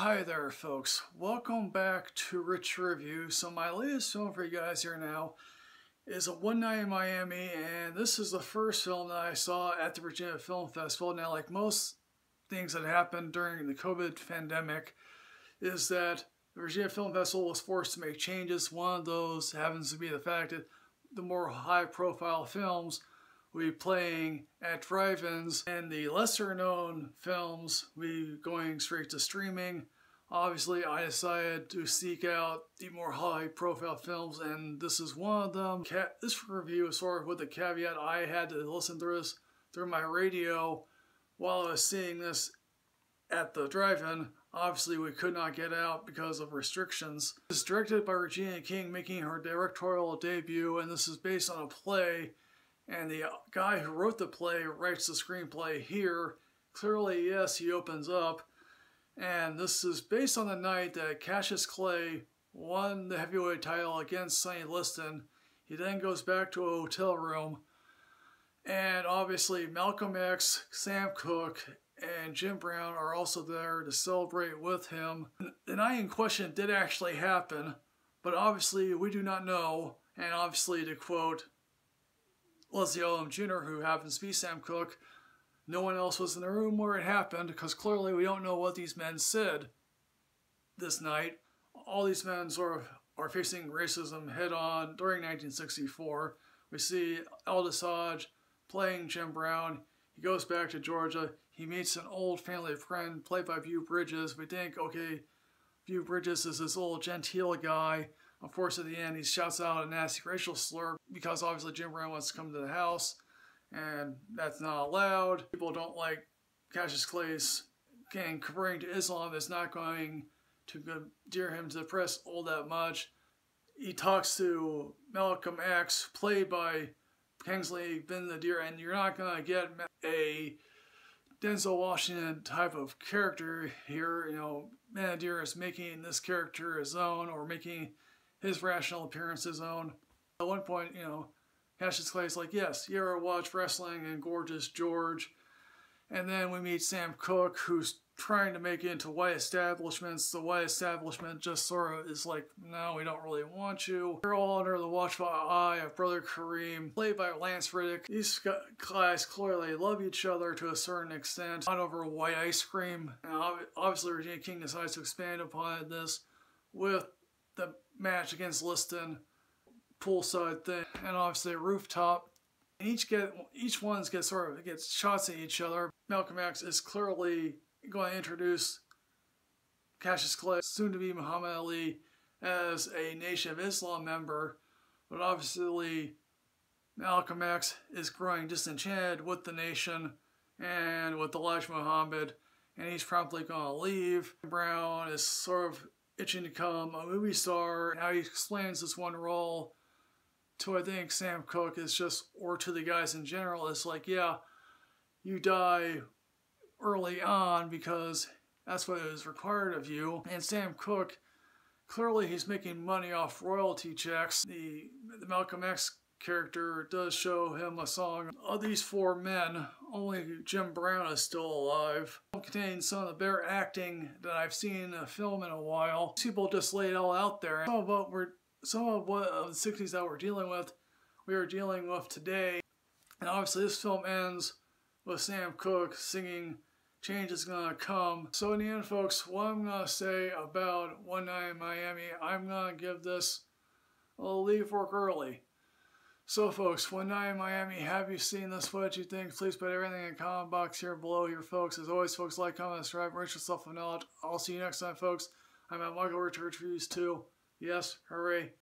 Hi there folks, welcome back to Rich Review. So my latest film for you guys here now is a One Night in Miami, and this is the first film that I saw at the Regina Film Festival. Now, like most things that happened during the COVID pandemic, is that the Regina Film Festival was forced to make changes. One of those happens to be the fact that the more high profile films will be playing at drive-ins, and the lesser known films will be going straight to streaming. Obviously, I decided to seek out the more high profile films, and this is one of them. This review is sort of with the caveat I had to listen through this through my radio while I was seeing this at the drive-in. Obviously, we could not get out because of restrictions. This is directed by Regina King, making her directorial debut, and this is based on a play. And the guy who wrote the play writes the screenplay here. Clearly, yes, he opens up. And this is based on the night that Cassius Clay won the heavyweight title against Sonny Liston. He then goes back to a hotel room. And obviously, Malcolm X, Sam Cooke, and Jim Brown are also there to celebrate with him. The night in question did actually happen, but obviously we do not know. And obviously, to quote Leslie Odom Jr., who happens to be Sam Cooke, no one else was in the room where it happened, because clearly we don't know what these men said this night. All these men sort of are facing racism head on during 1964. We see Aldous Hodge playing Jim Brown. He goes back to Georgia. He meets an old family friend played by View Bridges. We think, okay, View Bridges is this old genteel guy. Of course, at the end, he shouts out a nasty racial slur because obviously Jim Brown wants to come to the house, and that's not allowed. People don't like Cassius Clay's converting to Islam. Is not going to endear him to the press all that much. He talks to Malcolm X, played by Kingsley Ben-Adir, and you're not going to get a Denzel Washington type of character here. You know, Ben-Adir is making this character his own, or making his rational appearance his own. At one point, you know, Cassius Clay's like, yes, you ever watch wrestling and Gorgeous George? And then we meet Sam Cooke, who's trying to make it into white establishments. The white establishment just sort of is like, no, we don't really want you. They're all under the watchful eye of Brother Kareem, played by Lance Riddick. These guys clearly love each other to a certain extent, not over white ice cream. And obviously, Regina King decides to expand upon this with the match against Liston, poolside thing, and obviously a rooftop. And each one gets shots at each other. Malcolm X is clearly going to introduce Cassius Clay, soon to be Muhammad Ali, as a Nation of Islam member, but obviously Malcolm X is growing disenchanted with the nation and with Elijah Muhammad, and he's promptly going to leave. Brown is sort of itching to become a movie star. How he explains this one role to, I think, Sam Cooke is just, or to the guys in general, it's like, yeah, you die early on because that's what is required of you. And Sam Cooke, clearly he's making money off royalty checks. The Malcolm X character does show him a song. Of these four men, only Jim Brown is still alive. It contains some of the better acting that I've seen in a film in a while. People just lay it all out there. Some of what of the 60s that we are dealing with today. And obviously this film ends with Sam Cooke singing "Change is Gonna Come." So in the end, folks, what I'm gonna say about One Night in Miami, I'm gonna give this a leave work early. So folks, One Night in Miami, have you seen this? What did you think? Please put everything in the comment box here below here, folks. As always, folks, like, comment, subscribe, enrich yourself with knowledge. I'll see you next time, folks. I'm at Michael Richards Reviews 2. Yes, hooray.